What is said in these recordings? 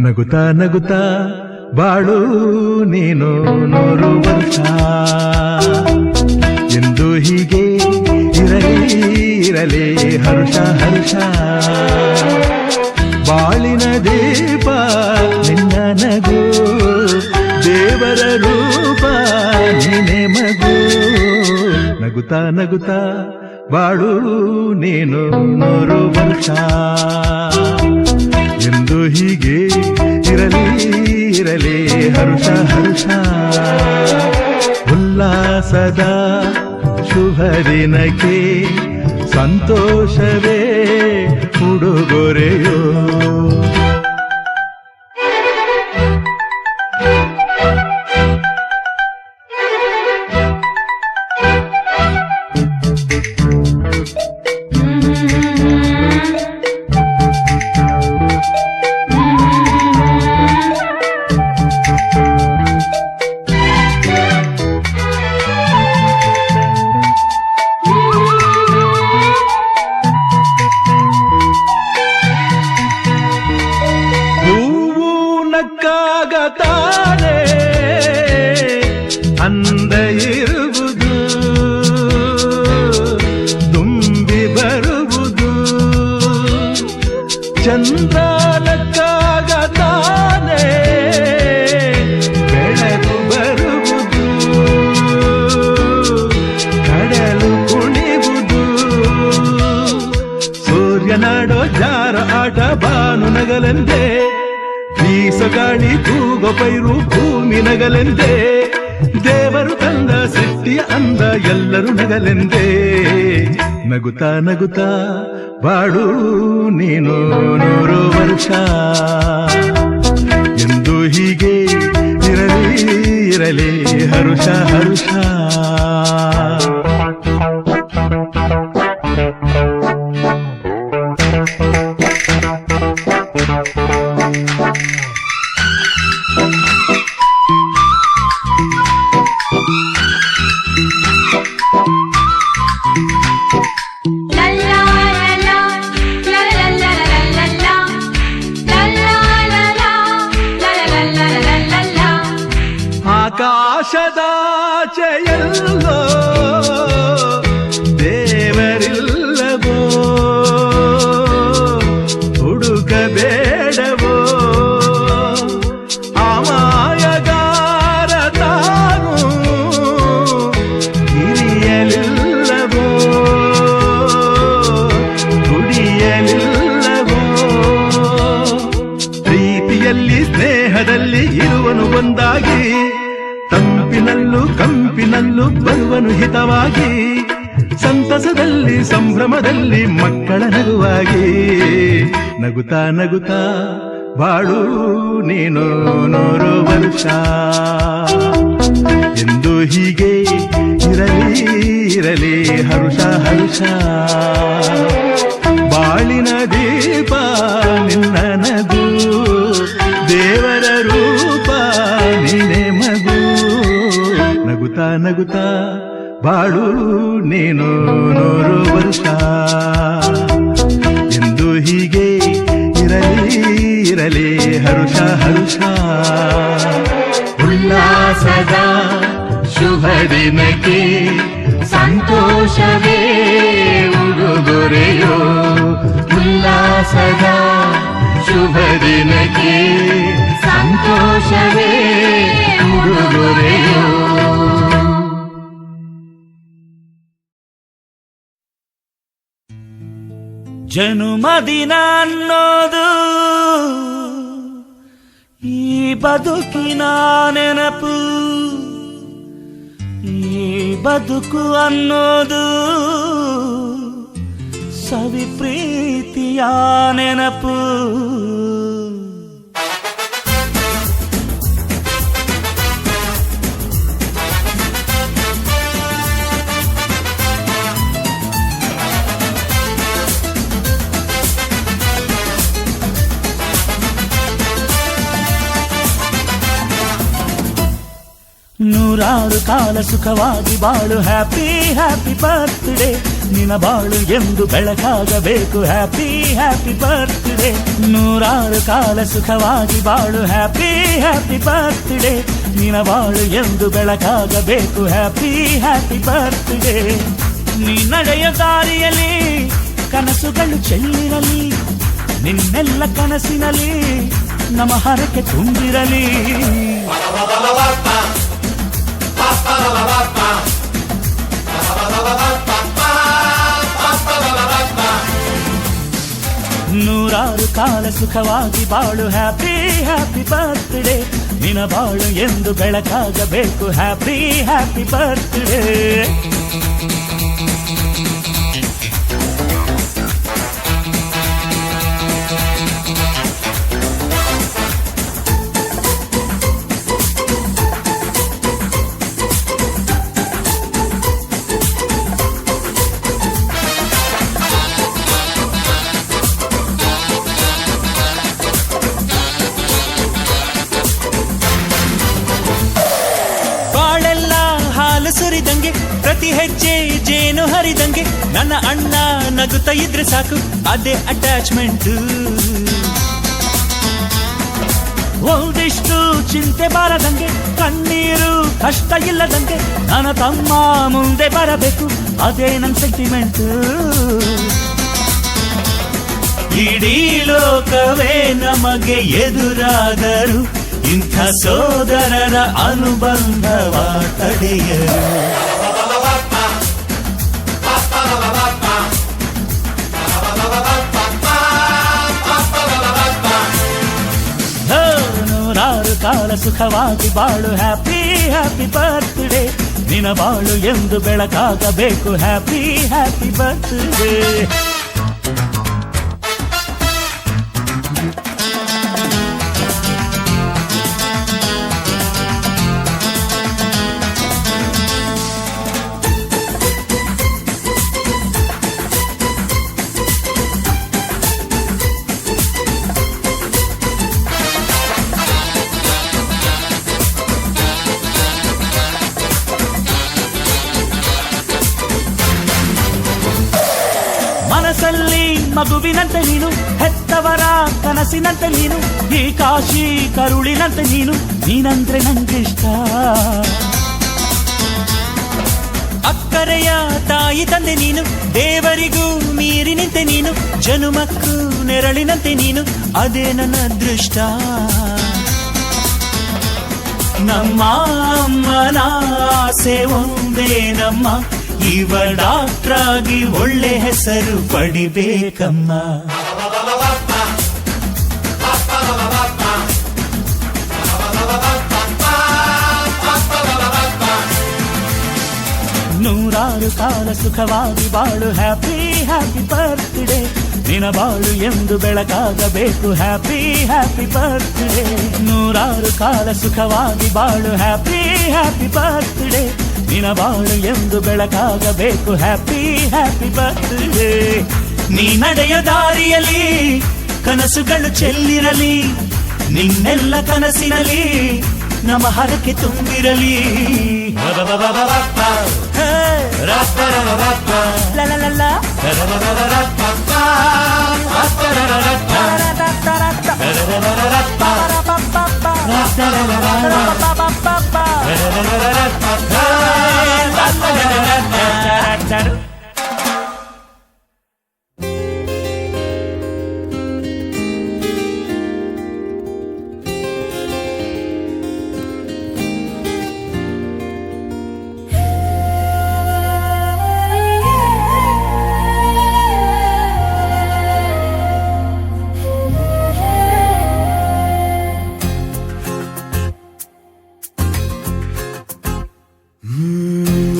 ನಗುತ್ತಾ ನಗುತ್ತಾ ಬಾಳು ನೀನು 100 ವರ್ಷ ಎಂದು ಹೀಗೆ ಇರಲಿ ಇರಲಿ ಹರ್ಷ ಹರ್ಷ ಬಾಳಿನ ದೀಪ ನಿನ್ನ ನಗು ದೇವರ ರೂಪ ನೀನೆ ಮಗು ನಗುತ್ತಾ ನಗುತ್ತಾ ಬಾಳು ನೀನು 100 ವರ್ಷ ಎಂದು ಹೀಗೆ ಇರಲಿ ಇರಲಿ ಹರ್ಷ ಹರ್ಷ ಉಲ್ಲಾಸದ ಶುಭ ದಿನಕ್ಕೆ ಸಂತೋಷವೇ ಉಡುಗೊರೆಯೋ ನಕ್ಕಾಗತಾನೆ ಅಂದ ಇರುವುದು ತುಂಬಿ ಬರುವುದು ಚಂದ್ರ ನಕ್ಕಾಗತಾನೆ ಬೆಳಕು ಬರುವುದು ಕಡಲು ಕುಣಿವುದು ಸೂರ್ಯನಾಡೋ ಜಾರ ಆಟ ಬಾನು ನಗಲೆಂದೇ ಬೀಸಗಾಳಿ ತೂಗೋ ಪೈರು ಭೂಮಿ ನಗಲೆಂದೇ ದೇವರು ತಂದ ಸೃಷ್ಟಿಯ ಅಂದ ಎಲ್ಲರೂ ನಗಲೆಂದೇ ನಗುತ್ತಾ ನಗುತ್ತಾ ಬಾಳು ನೀನು 100 ವರ್ಷ ಎಂದು ಹೀಗೆ ಇರಲಿ ಇರಲಿ ಹರುಷ ಹರುಷ ಆಕಾಶದಾಚೆಯಲ್ಲೋ ದೇವರಿಲ್ಲವೋ ಹುಡುಕಬೇಡವೋ ಅಮಾಯಗಾರ ತಾನು ಹಿರಿಯಲಿಲ್ಲವೋ ಕುಡಿಯಲಿಲ್ಲವೋ ಪ್ರೀತಿಯಲ್ಲಿ ಸ್ನೇಹದಲ್ಲಿ ಇರುವನು ಒಂದಾಗಿ ತಂಪಿನಲ್ಲೂ ಕಂಪಿನಲ್ಲೂ ಬರುವನು ಹಿತವಾಗಿ ಸಂತಸದಲ್ಲಿ ಸಂಭ್ರಮದಲ್ಲಿ ಮಕ್ಕಳ ನಗುವಾಗಿ ನಗುತ್ತಾ ನಗುತ್ತಾ ಬಾಳು ನೀನು 100 ವರ್ಷ ಎಂದು ಹೀಗೆ ಇರಲಿ ಇರಲಿ ಹರುಷ ಹರುಷ ಬಾಳಿನ ದೀಪ ನಿನ್ನ ನಗು ದೇವರ ರೂಪ ನೀನೆ ಮಗು ನಗುತ್ತಾ ನಗುತ್ತಾ ಬಾಳು ನೀನು 100 ವರ್ಷ ಎಂದು ಹೀಗೆ ಇರಲಿ ಇರಲಿ ಹರುಷ ಹರುಷ ಉಲ್ಲಾಸದ ಶುಭ ದಿನಕ್ಕೆ ಸಂತೋಷವೇ ಉಡುಗೊರೆಯೋ ಉಲ್ಲಾಸದ ಶುಭ ದಿನಕ್ಕೆ ಸಂತೋಷವೇ ಉಡುಗೊರೆಯೋ ಜನುಮದಿನ ಅನ್ನೋದು ಈ ಬದುಕಿನ ನೆನಪು ಈ ಬದುಕು ಅನ್ನೋದು ಸವಿ ಪ್ರೀತಿಯ ನೆನಪು ನೂರಾರು ಕಾಲ ಸುಖವಾಗಿ ಬಾಳು ಹ್ಯಾಪಿ ಹ್ಯಾಪಿ ಬರ್ತ್ಡೇ ನಿನ ಬಾಳು ಎಂದು ಬೆಳಕಾಗಬೇಕು. ಹ್ಯಾಪಿ ಹ್ಯಾಪಿ ಬರ್ತ್ಡೇ, ನೂರಾರು ಕಾಲ ಸುಖವಾಗಿ ಬಾಳು. ಹ್ಯಾಪಿ ಹ್ಯಾಪಿ ಬರ್ತ್ಡೇ, ನಿನ ಬಾಳು ಎಂದು ಬೆಳಕಾಗಬೇಕು. Happy happy birthday. ನೀ ನಡೆಯ ದಾರಿಯಲ್ಲಿ ಕನಸುಗಳು ಚೆಲ್ಲಿರಲಿ, ನಿನ್ನೆಲ್ಲ ಕನಸಿನಲ್ಲಿ ನಮ್ಮ ಹರಕೆ ತುಂಬಿರಲಿ. ನೂರಾರು ಕಾಲ ಸುಖವಾಗಿ ಬಾಳು. ಹ್ಯಾಪಿ ಹ್ಯಾಪಿ ಬರ್ತ್ಡೇ, ನಿನ ಬಾಳು ಎಂದು ಬೆಳಕಾಗಬೇಕು. Happy happy birthday. ಸುರಿದಂಗೆ ಪ್ರತಿ ಹೆಜ್ಜೆ ಜೇನು ಹರಿದಂಗೆ, ನನ್ನ ಅಣ್ಣ ನಗುತ್ತಾ ಇದ್ರೆ ಸಾಕು, ಅದೇ ಅಟ್ಯಾಚ್ಮೆಂಟ್. ಒಂದಿಷ್ಟು ಚಿಂತೆ ಬಾರದಂಗೆ, ಕಣ್ಣೀರು ಕಷ್ಟ ಇಲ್ಲದಂಗೆ, ನನ್ನ ತಮ್ಮ ಮುಂದೆ ಬರಬೇಕು, ಅದೇ ನನ್ನ ಸೆಂಟಿಮೆಂಟ್. ಇಡೀ ಲೋಕವೇ ನಮಗೆ ಎದುರಾದರು, ಇಂಥ ಸೋದರರ ಅನುಬಂಧವ ತಡೆಯರು. ನೂರಾರು ಕಾಲ ಸುಖವಾಗಿ ಬಾಳು. ಹ್ಯಾಪಿ ಹ್ಯಾಪಿ ಬರ್ತ್ಡೇ, ನಿನ ಬಾಳು ಎಂದು ಬೆಳಕಾಗಬೇಕು. Happy happy birthday. ಮನಸ್ಸಲ್ಲಿ ಮಗುವಿನಂತೆ ನೀನು, ಹೆತ್ತವರ ಕನಸಿನಂತೆ ನೀನು, ಈ ಕಾಶಿ ಕರುಳಿನಂತೆ ನೀನು, ನೀನಂದ್ರೆ ನಂಗಿಷ್ಟ. ಅಕ್ಕರೆಯ ತಾಯಿ ತಂದೆ ನೀನು, ದೇವರಿಗೂ ಮೀರಿ ನಿಂತೆ ನೀನು, ಜನುಮಕ್ಕೂ ನೆರಳಿನಂತೆ ನೀನು, ಅದೇ ನನ್ನ ಅದೃಷ್ಟ. ನಮ್ಮ ಅಮ್ಮನ ಆಸೆ ಒಂದೇ ನಮ್ಮ, ಇವ ಡಾಕ್ಟ್ರಾಗಿ ಒಳ್ಳೆ ಹೆಸರು ಪಡಿಬೇಕಮ್ಮ. ನೂರಾರು ಕಾಲ ಸುಖವಾಗಿ ಬಾಳು. ಹ್ಯಾಪಿ ಹ್ಯಾಪಿ ಬರ್ತ್ಡೇ, ನಿನ ಬಾಳು ಎಂದು ಬೆಳಕಾಗಬೇಕು. ಹ್ಯಾಪಿ ಹ್ಯಾಪಿ ಬರ್ತ್ಡೇ, ನೂರಾರು ಕಾಲ ಸುಖವಾಗಿ ಬಾಳು. ಹ್ಯಾಪಿ ಹ್ಯಾಪಿ ಬರ್ತ್ಡೇ, ನಿನ ಬಾಳು ಎಂದು ಬೆಳಕಾಗಬೇಕು. Happy happy birthday. ನೀ ನಡೆಯ ದಾರಿಯಲ್ಲಿ ಕನಸುಗಳು ಚೆಲ್ಲಿರಲಿ, ನಿನ್ನೆಲ್ಲ ಕನಸಿನಲ್ಲಿ ನಮ್ಮ ಹರಕೆ ತುಂಬಿರಲಿ.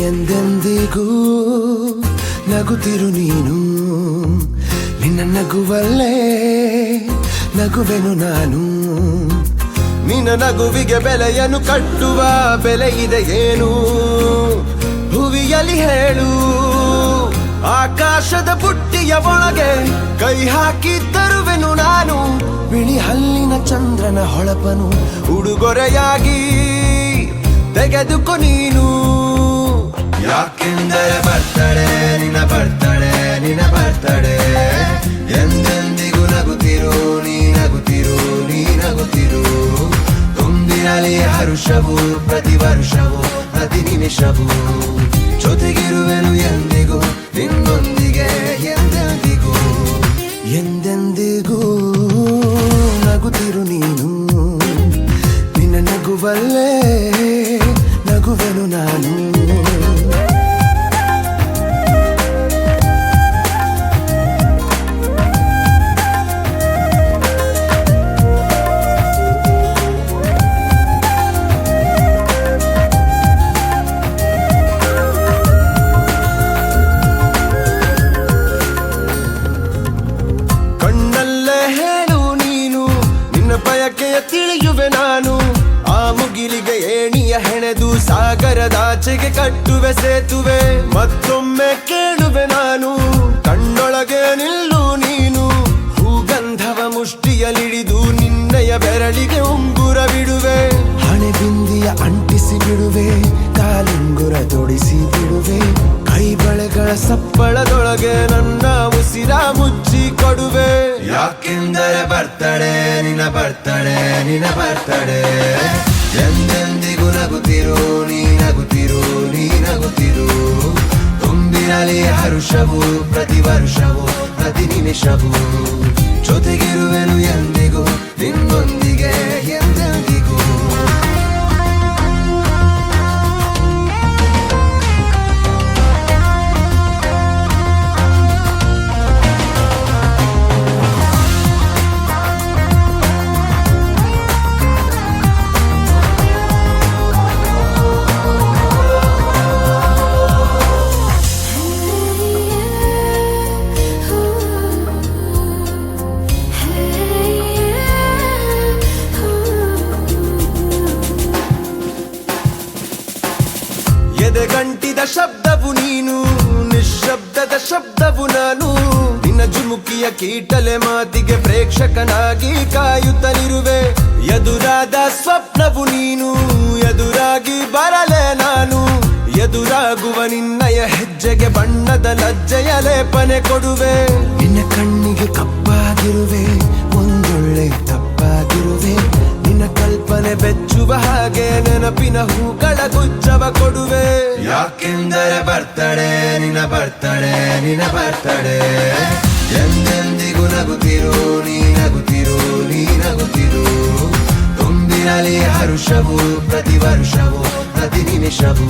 ಎಂದೆಂದಿಗೂ ನಗುತ್ತಿರು ನೀನು, ನಿನ್ನ ನಗುವಲ್ಲೇ ನಗುವೆನು ನಾನು. ನಿನ್ನ ನಗುವಿಗೆ ಬೆಲೆಯನ್ನು ಕಟ್ಟುವ ಬೆಲೆ ಇದೆ ಏನು ಭುವಿಯಲ್ಲಿ ಹೇಳು. ಆಕಾಶದ ಬುಟ್ಟಿಯ ಒಳಗೆ ಕೈ ಹಾಕಿ ತರುವೆನು ನಾನು, ಬಿಳಿ ಹಲ್ಲಿನ ಚಂದ್ರನ ಹೊಳಪನು ಉಡುಗೊರೆಯಾಗಿ ತೆಗೆದುಕೊ ನೀನು. ಯಾಕೆಂದರೆ ಬರ್ತಡೆ ನಿನ್ನ ಬರ್ತಡೆ ಹರುಷವು ಪ್ರತಿ ವರ್ಷವೂ ಪ್ರತಿ ನಿಮಿಷವೂ ಜೊತೆಗಿರುವೆನು ಎಂದಿಗೂ ನಿನ್ನೊಂದಿಗೆ ಎಂದೆಂದಿಗೂ ಎಂದೆಂದಿಗೂ ನಗುತ್ತಿರು ನೀನು ನಿನ್ನ ನಗುವಲ್ಲೇ ನಗುವೆನು ನಾನು ಕಣ್ಣಲ್ಲೇ ಹೇಳು ನೀನು ನಿನ್ನ ಬಯಕೆಯ ತಿಳಿಯುವೆ ನಾನು ಆ ಮುಗಿಲಿಗೆ ಏಣಿಯ ಹೆಣೆದು ಸಾಗರದಾಚೆಗೆ ಕಟ್ಟುವೆ ಸೇತುವೆ ಮತ್ತೊಮ್ಮೆ ಕೇಳುವೆ ನಾನು ಕಣ್ಣೊಳಗೆ ನಿಲ್ಲು ನೀನು ಹೂಗಂಧವ ಮುಷ್ಟಿಯಲಿಡಿದು ನಿನ್ನಯ ಬೆರಳಿಗೆ ಉಂಗುರ ಬಿಡುವೆ ಹಣೆ ಬಿಂದಿಯ ಅಂಟಿಸಿ ಬಿಡುವೆ ಕಾಲುಂಗುರ ತೊಡಿಸಿ ಬಿಡುವೆ ಕೈ ಬಳೆಗಳ ಸಪ್ಪಳದೊಳಗೆ ನನ್ನ ಉಸಿರ ಮುಚ್ಚಿ ಕೊಡುವೆ ಯಾಕೆಂದರೆ ಬರ್ತಡೆ ನಿನ್ನ ಬರ್ತಡೆ ನಿನ್ನ ಬರ್ತಡೆ ಎಂದೆಂದಿಗೂ ನಗುತ್ತಿರು ನೀ ನಗುತ್ತಿರು ನೀ ನಗುತ್ತಿರು ತುಂಬಿರಲಿ ಹರುಷವು ಪ್ರತಿ ವರ್ಷವೂ ಪ್ರತಿ ನಿಮಿಷವೂ ಜೊತೆಗಿರುವೆನು ಎಂದಿಗೂ ನಿನ್ನೊಂದಿಗೆ ಎಂದೆಂದಿಗೂ ಎದೆಗಂಟಿದ ಶಬ್ದವು ನೀನು ನಿಶ್ಶಬ್ದದ ಶಬ್ದವು ನಾನು ನಿನ್ನ ಜುಮುಕಿಯ ಕೀಟಲೆ ಮಾತಿಗೆ ಪ್ರೇಕ್ಷಕನಾಗಿ ಕಾಯುತ್ತಲಿರುವೆ ಎದುರಾದ ಸ್ವಪ್ನವು ನೀನು ಎದುರಾಗಿ ಬರಲೆ ನಾನು ಎದುರಾಗುವ ನಿನ್ನಯ ಹೆಜ್ಜೆಗೆ ಬಣ್ಣದ ಲಜ್ಜೆಯ ಲೇಪನೆ ಕೊಡುವೆ ನಿನ್ನ ಕಣ್ಣಿಗೆ ಕಪ್ಪಾಗಿರುವೆ ಒಂದೊಳ್ಳೆ ತಪ್ಪಾಗಿರುವೆ ನಿನ್ನ ಕಲ್ಪನೆ ಬೆಚ್ಚುವ ಹಾಗೆ ನೆನಪಿನ ಹೂಗಳ ಗುಚ್ಚವ ಕೊಡುವೆ ಯಾಕೆಂದರೆ ಬರ್ತಡೆ ನಿನ್ನ ಬರ್ತಡೆ ನಿನ್ನ ಬರ್ತಡೆ ಎಂದೆಂದಿಗೂ ನಗುತ್ತಿರು ನೀ ನಗುತ್ತಿರು ನೀ ನಗುತ್ತಿರು ತುಂಬಿರಲಿ ಹರುಷವು ಪ್ರತಿ ವರ್ಷವೂ ಪ್ರತಿ ನಿಮಿಷವೂ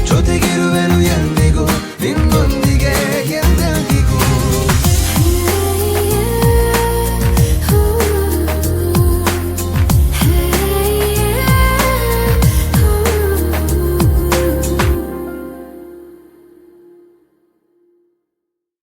ಜೊತೆಗಿರುವೆನು ಎಂದಿಗೂ ನಿನ್ನೊಂದಿಗೆ